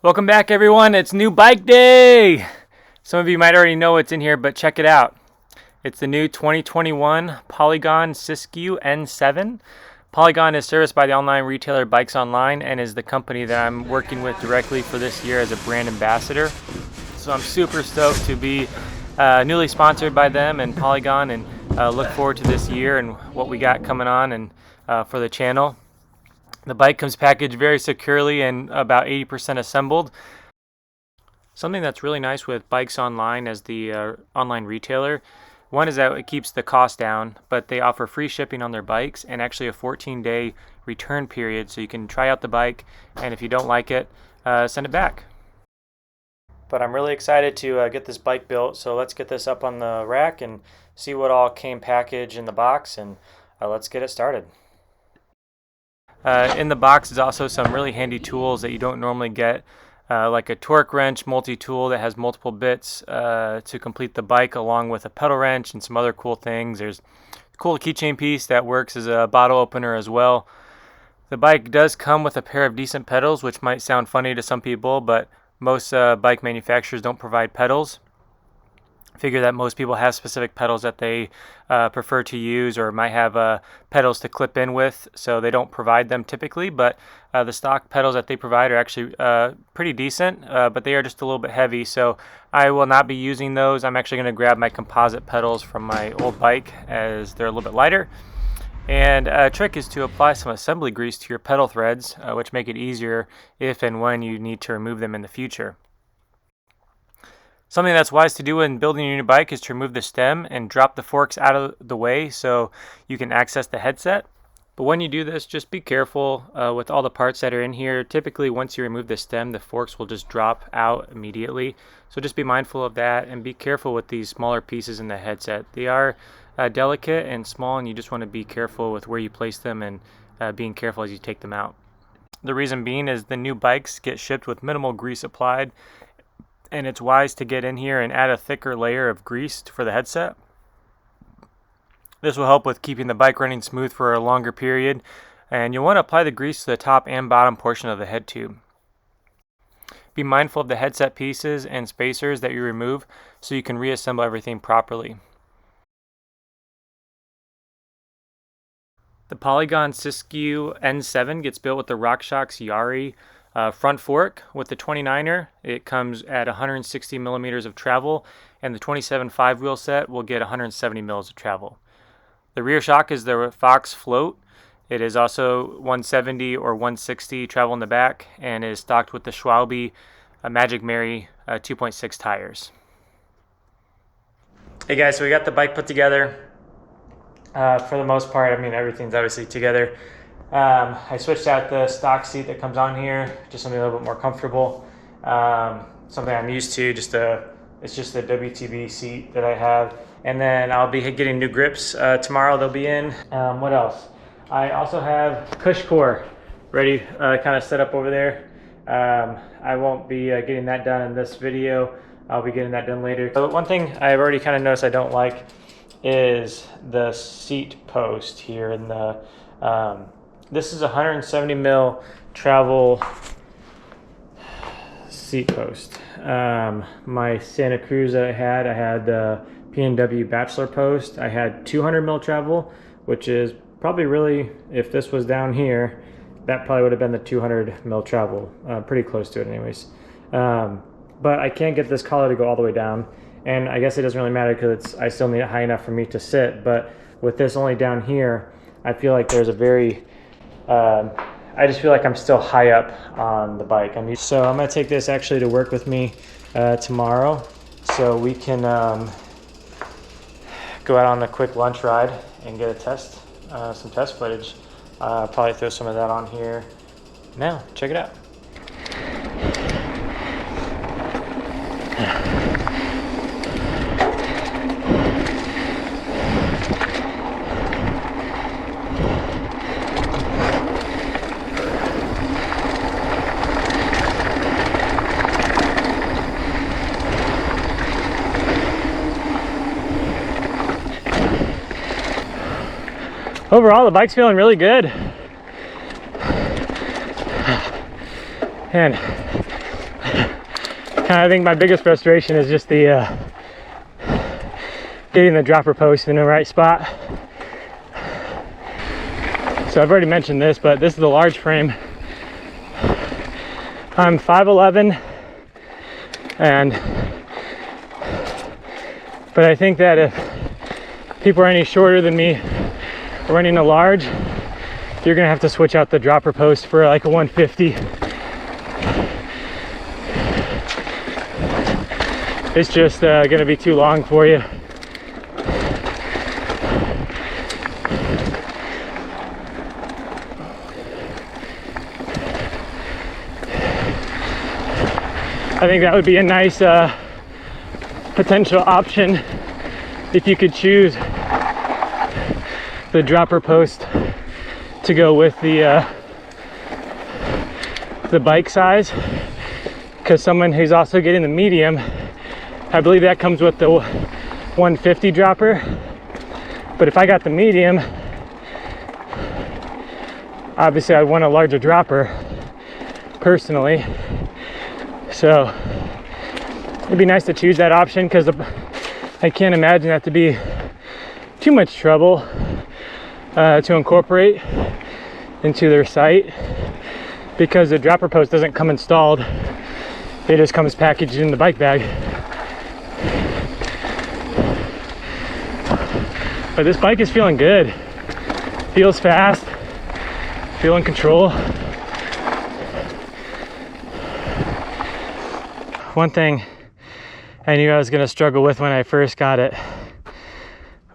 Welcome back, everyone. It's new bike day. Some of you might already know what's in here, but check it out. It's the new 2021 Polygon Siskiu N7. Polygon is serviced by the online retailer Bikes Online and is the company that I'm working with directly for this year as a brand ambassador. So I'm super stoked to be newly sponsored by them and Polygon, and look forward to this year and what we got coming on and for the channel. The bike comes packaged very securely and about 80% assembled. Something that's really nice with Bikes Online as the online retailer, one is that it keeps the cost down, but they offer free shipping on their bikes and actually a 14-day return period, so you can try out the bike, and if you don't like it, send it back. But I'm really excited to get this bike built, so let's get this up on the rack and see what all came packaged in the box, and let's get it started. In the box is also some really handy tools that you don't normally get, like a torque wrench multi-tool that has multiple bits to complete the bike, along with a pedal wrench and some other cool things. There's a cool keychain piece that works as a bottle opener as well. The bike does come with a pair of decent pedals, which might sound funny to some people, but most bike manufacturers don't provide pedals. Figure that most people have specific pedals that they prefer to use, or might have pedals to clip in with, so they don't provide them typically, but the stock pedals that they provide are actually pretty decent, but they are just a little bit heavy, so I will not be using those. I'm actually going to grab my composite pedals from my old bike as they're a little bit lighter. And a trick is to apply some assembly grease to your pedal threads, which make it easier if and when you need to remove them in the future. Something that's wise to do when building your new bike is to remove the stem and drop the forks out of the way so you can access the headset. But when you do this, just be careful with all the parts that are in here. Typically, once you remove the stem, the forks will just drop out immediately. So just be mindful of that and be careful with these smaller pieces in the headset. They are delicate and small, and you just want to be careful with where you place them and being careful as you take them out. The reason being is the new bikes get shipped with minimal grease applied, and it's wise to get in here and add a thicker layer of grease for the headset. This will help with keeping the bike running smooth for a longer period, and you'll want to apply the grease to the top and bottom portion of the head tube. Be mindful of the headset pieces and spacers that you remove so you can reassemble everything properly. The Polygon Siskiu N7 gets built with the RockShox Yari front fork. With the 29er, it comes at 160 millimeters of travel, and the 27 5-wheel set will get 170 mils of travel. The rear shock is the Fox Float. It is also 170 or 160 travel in the back, and is stocked with the Schwalbe Magic Mary 2.6 tires. Hey guys, so we got the bike put together. For the most part, I mean, everything's obviously together. I switched out the stock seat that comes on here, just something a little bit more comfortable. Something I'm used to, it's just the WTB seat that I have. And then I'll be getting new grips tomorrow, they'll be in. What else? I also have Cush core ready, kind of set up over there. I won't be getting that done in this video. I'll be getting that done later. So one thing I've already kind of noticed I don't like is the seat post here in the this is 170 mil travel seat post. My Santa Cruz that I had the P&W Bachelor post. I had 200 mil travel, which is probably really, if this was down here, that probably would have been the 200 mil travel, pretty close to it anyways. But I can't get this collar to go all the way down, and I guess it doesn't really matter because I still need it high enough for me to sit, but with this only down here, I feel like there's a very I just feel like I'm still high up on the bike. So I'm going to take this actually to work with me tomorrow, so we can go out on a quick lunch ride and get some test footage. Probably throw some of that on here now. Check it out. Overall, the bike's feeling really good. And I think my biggest frustration is just the getting the dropper post in the right spot. So I've already mentioned this, but this is the large frame. I'm 5'11", but I think that if people are any shorter than me running a large, you're gonna have to switch out the dropper post for like a 150. It's just gonna be too long for you. I think that would be a nice potential option if you could choose the dropper post to go with the bike size, because someone who's also getting the medium, I believe that comes with the 150 dropper, but if I got the medium, obviously I want a larger dropper personally. So it'd be nice to choose that option, because I can't imagine that to be too much trouble to incorporate into their site, because the dropper post doesn't come installed, it just comes packaged in the bike bag. But this bike is feeling good, feels fast, feel in control. One thing I knew I was gonna struggle with when I first got it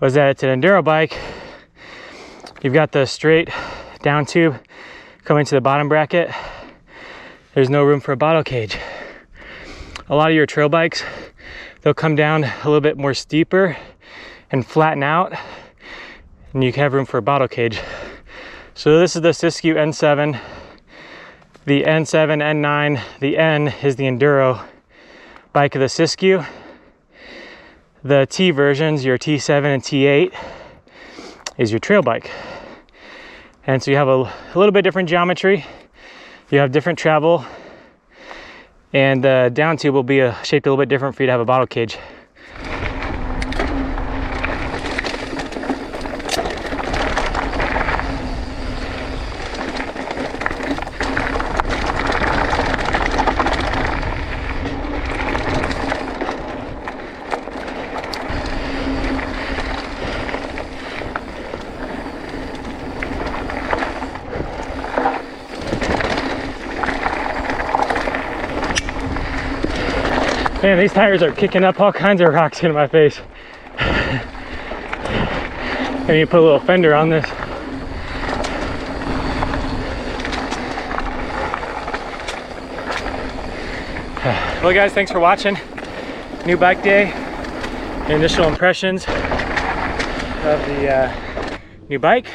was that it's an enduro bike. You've got the straight down tube coming to the bottom bracket. There's no room for a bottle cage. A lot of your trail bikes, they'll come down a little bit more steeper and flatten out, and you can have room for a bottle cage. So this is the Siskiu N7, the N7, N9, the N is the Enduro bike of the Siskiu. The T versions, your T7 and T8, is your trail bike. And so you have a little bit different geometry, you have different travel, and the down tube will be shaped a little bit different for you to have a bottle cage. Man, these tires are kicking up all kinds of rocks into my face. I need to put a little fender on this. Well guys, thanks for watching. New bike day. Initial impressions of the new bike.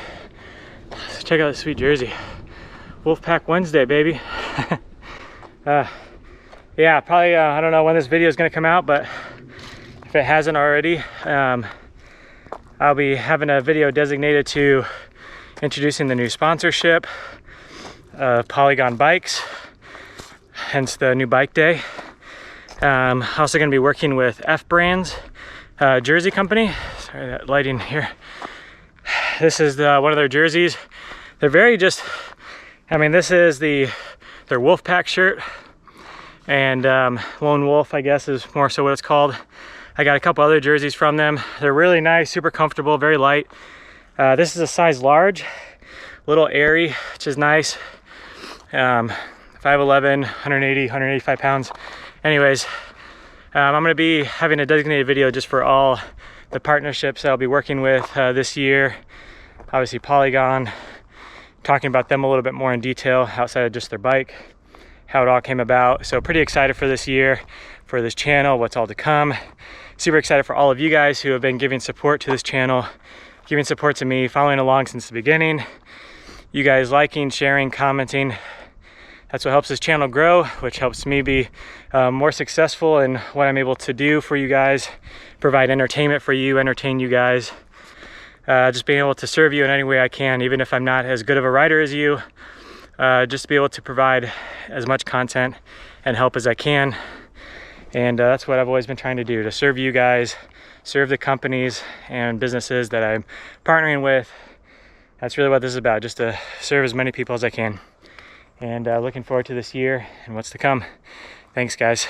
Let's check out the sweet jersey. Wolfpack Wednesday, baby. Yeah, probably, I don't know when this video is going to come out, but if it hasn't already, I'll be having a video designated to introducing the new sponsorship of Polygon bikes, hence the new bike day. Also going to be working with F Brands jersey company. Sorry, that lighting here. This is one of their jerseys. They're very just, I mean, this is their Wolfpack shirt. And Lone Wolf, I guess, is more so what it's called. I got a couple other jerseys from them. They're really nice, super comfortable, very light. This is a size large, a little airy, which is nice. 5'11", 180, 185 pounds. Anyways, I'm gonna be having a designated video just for all the partnerships I'll be working with this year. Obviously Polygon, talking about them a little bit more in detail outside of just their bike, how it all came about. So pretty excited for this year, for this channel, what's all to come. Super excited for all of you guys who have been giving support to this channel, giving support to me, following along since the beginning. You guys liking, sharing, commenting. That's what helps this channel grow, which helps me be more successful in what I'm able to do for you guys, provide entertainment for you, entertain you guys. Just being able to serve you in any way I can, even if I'm not as good of a rider as you. Just to be able to provide as much content and help as I can. And that's what I've always been trying to do, to serve you guys, serve the companies and businesses that I'm partnering with. That's really what this is about, just to serve as many people as I can. And looking forward to this year and what's to come. Thanks, guys.